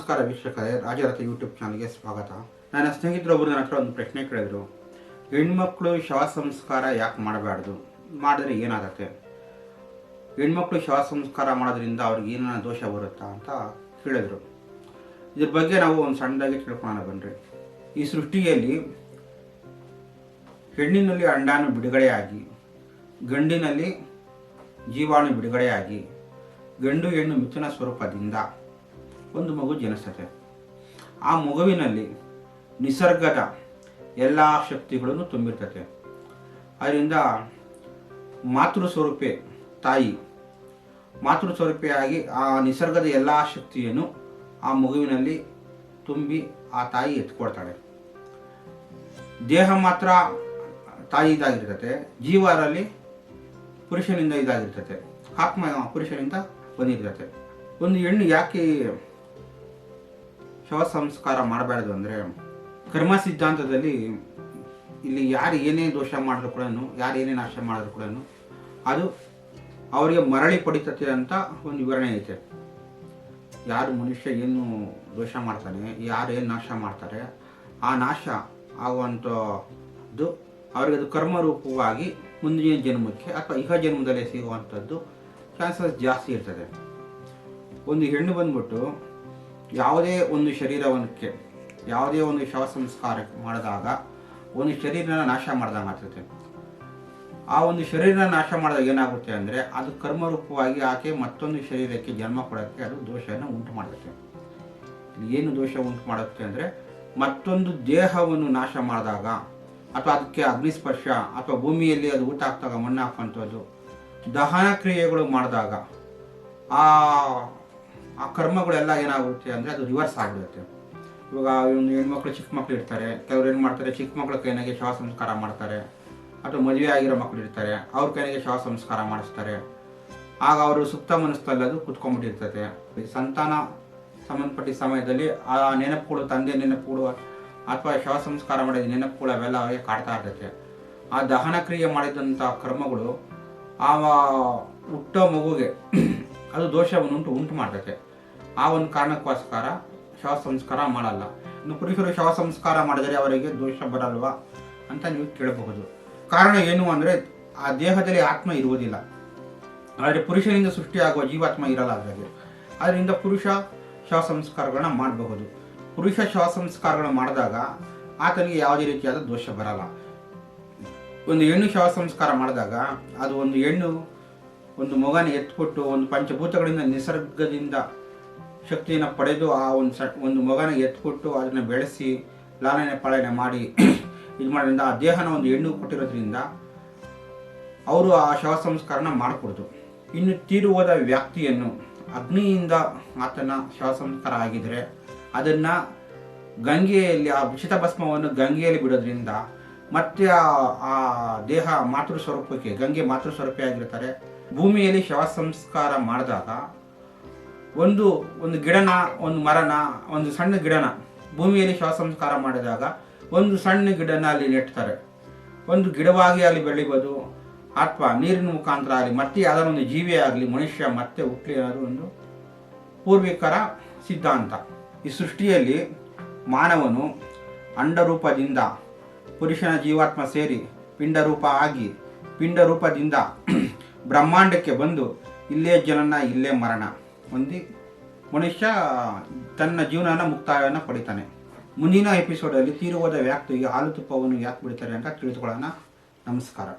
ನಮಸ್ಕಾರ ವೀಕ್ಷಕರೇ, ರಾಜರಥ ಯೂಟ್ಯೂಬ್ ಚಾನಲ್ಗೆ ಸ್ವಾಗತ. ನನ್ನ ಸ್ನೇಹಿತರೊಬ್ಬರು ನನ್ನ ಹತ್ರ ಒಂದು ಪ್ರಶ್ನೆ ಕೇಳಿದ್ರು, ಹೆಣ್ಮಕ್ಳು ಶವ ಸಂಸ್ಕಾರ ಯಾಕೆ ಮಾಡಬಾರ್ದು, ಮಾಡಿದ್ರೆ ಏನಾಗುತ್ತೆ, ಹೆಣ್ಮಕ್ಳು ಶವ ಸಂಸ್ಕಾರ ಮಾಡೋದ್ರಿಂದ ಅವ್ರಿಗೆ ಏನಾರ ದೋಷ ಬರುತ್ತಾ ಅಂತ ಕೇಳಿದ್ರು. ಇದ್ರ ಬಗ್ಗೆ ನಾವು ಒಂದು ಸಣ್ಣದಾಗಿ ತಿಳ್ಕೊಳ್ಳೋಣ ಬನ್ನಿರಿ. ಈ ಸೃಷ್ಟಿಯಲ್ಲಿ ಹೆಣ್ಣಿನಲ್ಲಿ ಅಂಡಾಣು ಬಿಡುಗಡೆಯಾಗಿ, ಗಂಡಿನಲ್ಲಿ ಜೀವಾಣು ಬಿಡುಗಡೆಯಾಗಿ, ಗಂಡು ಹೆಣ್ಣು ಮಿಥುನ ಸ್ವರೂಪದಿಂದ ಒಂದು ಮಗು ಜನಿಸ್ತದೆ. ಆ ಮಗುವಿನಲ್ಲಿ ನಿಸರ್ಗದ ಎಲ್ಲ ಶಕ್ತಿಗಳನ್ನು ತುಂಬಿರ್ತದೆ. ಅದರಿಂದ ಮಾತೃ ಸ್ವರೂಪೆ ತಾಯಿ ಮಾತೃ ಸ್ವರೂಪಿಯಾಗಿ ಆ ನಿಸರ್ಗದ ಎಲ್ಲ ಶಕ್ತಿಯನ್ನು ಆ ಮಗುವಿನಲ್ಲಿ ತುಂಬಿ ಆ ತಾಯಿ ಎತ್ಕೊಳ್ತಾಳೆ. ದೇಹ ಮಾತ್ರ ತಾಯಿ ಇದಾಗಿರ್ತದೆ, ಜೀವ ಅದರಲ್ಲಿ ಪುರುಷನಿಂದ ಇದಾಗಿರ್ತದೆ, ಆತ್ಮ ಪುರುಷನಿಂದ ಬಂದಿರ್ತದೆ. ಒಂದು ಹೆಣ್ಣು ಯಾಕೆ ಶವ ಸಂಸ್ಕಾರ ಮಾಡಬಾರ್ದು ಅಂದರೆ, ಕರ್ಮ ಸಿದ್ಧಾಂತದಲ್ಲಿ ಇಲ್ಲಿ ಯಾರು ಏನೇ ದೋಷ ಮಾಡಿದ್ರು ಕೂಡ, ಯಾರು ಏನೇ ನಾಶ ಮಾಡಿದ್ರು ಕೂಡ ಅದು ಅವರಿಗೆ ಮರಳಿ ಪಡಿತತೆ ಅಂತ ಒಂದು ವಿವರಣೆ ಐತೆ. ಯಾರು ಮನುಷ್ಯ ಏನು ದೋಷ ಮಾಡ್ತಾನೆ, ಯಾರು ಏನು ನಾಶ ಮಾಡ್ತಾರೆ, ಆ ನಾಶ ಆಗುವಂಥದ್ದು ಅವರಿಗೆ ಅದು ಕರ್ಮರೂಪವಾಗಿ ಮುಂದಿನ ಜನ್ಮಕ್ಕೆ ಅಥವಾ ಇಹ ಜನ್ಮದಲ್ಲೇ ಸಿಗುವಂಥದ್ದು ಚಾನ್ಸಸ್ ಜಾಸ್ತಿ ಇರ್ತದೆ. ಒಂದು ಹೆಣ್ಣು ಬಂದ್ಬಿಟ್ಟು ಯಾವುದೇ ಒಂದು ಶರೀರವಕ್ಕೆ ಯಾವುದೇ ಒಂದು ಶವ ಸಂಸ್ಕಾರ ಮಾಡಿದಾಗ ಒಂದು ಶರೀರನ ನಾಶ ಮಾಡಿದಂಗೆ ಆಗ್ತದೆ. ಆ ಒಂದು ಶರೀರನ ನಾಶ ಮಾಡಿದಾಗ ಏನಾಗುತ್ತೆ ಅಂದರೆ, ಅದು ಕರ್ಮರೂಪವಾಗಿ ಆಕೆ ಮತ್ತೊಂದು ಶರೀರಕ್ಕೆ ಜನ್ಮ ಕೊಡೋಕ್ಕೆ ಅದು ದೋಷವನ್ನು ಉಂಟು ಮಾಡುತ್ತೆ. ಏನು ದೋಷ ಉಂಟು ಮಾಡುತ್ತೆ ಅಂದರೆ, ಮತ್ತೊಂದು ದೇಹವನ್ನು ನಾಶ ಮಾಡಿದಾಗ ಅಥವಾ ಅದಕ್ಕೆ ಅಗ್ನಿಸ್ಪರ್ಶ ಅಥವಾ ಭೂಮಿಯಲ್ಲಿ ಅದು ಊಟ ಹಾಕಿದಾಗ ಮಣ್ಣು ಹಾಕುವಂಥದ್ದು, ದಹನ ಕ್ರಿಯೆಗಳು ಮಾಡಿದಾಗ ಆ ಕರ್ಮಗಳೆಲ್ಲ ಏನಾಗುತ್ತೆ ಅಂದರೆ ಅದು ರಿವರ್ಸ್ ಆಗಿಬಿಡುತ್ತೆ. ಇವಾಗ ಒಂದು ಹೆಣ್ಮಕ್ಳು ಚಿಕ್ಕ ಮಕ್ಳು ಇರ್ತಾರೆ, ಕೆಲವ್ರು ಏನು ಮಾಡ್ತಾರೆ, ಚಿಕ್ಕ ಮಕ್ಳ ಕೈನಾಗೆ ಶವ ಸಂಸ್ಕಾರ ಮಾಡ್ತಾರೆ, ಅಥವಾ ಮದುವೆ ಆಗಿರೋ ಮಕ್ಕಳು ಇರ್ತಾರೆ, ಅವ್ರ ಕೈನಾಗೆ ಶವ ಸಂಸ್ಕಾರ ಮಾಡಿಸ್ತಾರೆ. ಆಗ ಅವರು ಸುಪ್ತ ಮನಸ್ಸಲ್ಲಿ ಅದು ಕುತ್ಕೊಂಡ್ಬಿಟ್ಟಿರ್ತದೆ. ಸಂತಾನ ಸಂಬಂಧಪಟ್ಟ ಸಮಯದಲ್ಲಿ ಆ ನೆನಪುಗಳು, ತಂದೆ ನೆನಪುಗಳು ಅಥವಾ ಶವ ಸಂಸ್ಕಾರ ಮಾಡಿದ ನೆನಪುಗಳು ಅವೆಲ್ಲ ಅವರಿಗೆ ಕಾಡ್ತಾ ಇರ್ತೈತೆ. ಆ ದಹನ ಕ್ರಿಯೆ ಮಾಡಿದಂಥ ಕರ್ಮಗಳು ಆ ಹುಟ್ಟೋ ಮಗುಗೆ ಅದು ದೋಷವನ್ನು ಉಂಟು ಮಾಡ್ತೈತೆ. ಆ ಒಂದು ಕಾರಣಕ್ಕೋಸ್ಕರ ಶವ ಸಂಸ್ಕಾರ ಮಾಡಲ್ಲ. ಇನ್ನು ಪುರುಷರು ಶವ ಸಂಸ್ಕಾರ ಮಾಡಿದರೆ ಅವರಿಗೆ ದೋಷ ಬರಲ್ವಾ ಅಂತ ನೀವು ಕೇಳಬಹುದು. ಕಾರಣ ಏನು ಅಂದರೆ, ಆ ದೇಹದಲ್ಲಿ ಆತ್ಮ ಇರುವುದಿಲ್ಲ, ಆದರೆ ಪುರುಷನಿಂದ ಸೃಷ್ಟಿಯಾಗುವ ಜೀವಾತ್ಮ ಇರಲ್ಲ ಅದರಲ್ಲಿ. ಅದರಿಂದ ಪುರುಷ ಶವ ಸಂಸ್ಕಾರಗಳನ್ನ ಮಾಡಬಹುದು. ಪುರುಷ ಶವ ಸಂಸ್ಕಾರಗಳನ್ನ ಮಾಡಿದಾಗ ಆತನಿಗೆ ಯಾವುದೇ ರೀತಿಯಾದ ದೋಷ ಬರಲ್ಲ. ಒಂದು ಹೆಣ್ಣು ಶವ ಸಂಸ್ಕಾರ ಮಾಡಿದಾಗ ಅದು ಒಂದು ಹೆಣ್ಣು ಒಂದು ಮಗನ ಎತ್ಕೊಟ್ಟು ಒಂದು ಪಂಚಭೂತಗಳಿಂದ ನಿಸರ್ಗದಿಂದ ಶಕ್ತಿಯನ್ನು ಪಡೆದು ಆ ಒಂದು ಮಗನ ಎತ್ಕೊಟ್ಟು ಅದನ್ನು ಬೆಳೆಸಿ ಲಾಲನೆ ಪಾಲನೆ ಮಾಡಿ ಇದು ಮಾಡೋದ್ರಿಂದ ಆ ದೇಹನ ಒಂದು ಹೆಣ್ಣು ಕೊಟ್ಟಿರೋದ್ರಿಂದ ಅವರು ಆ ಶವ ಸಂಸ್ಕಾರನ ಮಾಡಿಕೊಡ್ತು. ಇನ್ನು ತೀರುವುದ ವ್ಯಕ್ತಿಯನ್ನು ಅಗ್ನಿಯಿಂದ ಆತನ ಶವ ಸಂಸ್ಕಾರ ಆಗಿದ್ರೆ ಅದನ್ನು ಗಂಗೆಯಲ್ಲಿ ಆ ಚಿತಭಸ್ಮವನ್ನು ಗಂಗೆಯಲ್ಲಿ ಬಿಡೋದ್ರಿಂದ ಮತ್ತೆ ಆ ದೇಹ ಮಾತೃ ಸ್ವರೂಪಕ್ಕೆ, ಗಂಗೆ ಮಾತೃ ಸ್ವರೂಪಿಯಾಗಿರ್ತಾರೆ. ಭೂಮಿಯಲ್ಲಿ ಶವ ಸಂಸ್ಕಾರ ಮಾಡಿದಾಗ ಒಂದು ಗಿಡನ, ಒಂದು ಮರನ, ಒಂದು ಸಣ್ಣ ಗಿಡನ ಭೂಮಿಯಲ್ಲಿ ಶವ ಸಂಸ್ಕಾರ ಮಾಡಿದಾಗ ಒಂದು ಸಣ್ಣ ಗಿಡನ ಅಲ್ಲಿ ನೆಡ್ತಾರೆ. ಒಂದು ಗಿಡವಾಗಿ ಅಲ್ಲಿ ಬೆಳಿಬೋದು, ಅಥವಾ ನೀರಿನ ಮುಖಾಂತರ ಆಗಲಿ, ಮತ್ತೆ ಯಾವುದಾದ್ರು ಒಂದು ಜೀವಿ ಆಗಲಿ, ಮನುಷ್ಯ ಮತ್ತೆ ಹುಟ್ಟಲಿ ಅನ್ನೋದು ಒಂದು ಪೂರ್ವಿಕರ ಸಿದ್ಧಾಂತ. ಈ ಸೃಷ್ಟಿಯಲ್ಲಿ ಮಾನವನು ಅಂಡರೂಪದಿಂದ ಪುರುಷನ ಜೀವಾತ್ಮ ಸೇರಿ ಪಿಂಡರೂಪ ಆಗಿ, ಪಿಂಡರೂಪದಿಂದ ಬ್ರಹ್ಮಾಂಡಕ್ಕೆ ಬಂದು ಇಲ್ಲೇ ಜನನ ಇಲ್ಲೇ ಮರಣ ಹೊಂದಿ ಮನುಷ್ಯ ತನ್ನ ಜೀವನನ ಮುಕ್ತಾಯವನ್ನು ಪಡಿತಾನೆ. ಮುಂದಿನ ಎಪಿಸೋಡಲ್ಲಿ ತೀರುವುದ ವ್ಯಕ್ತಿಗೆ ಹಾಲು ತುಪ್ಪವನ್ನು ಯಾಕೆ ಬಿಡ್ತಾರೆ ಅಂತ ತಿಳಿದುಕೊಳ್ಳೋಣ. ನಮಸ್ಕಾರ.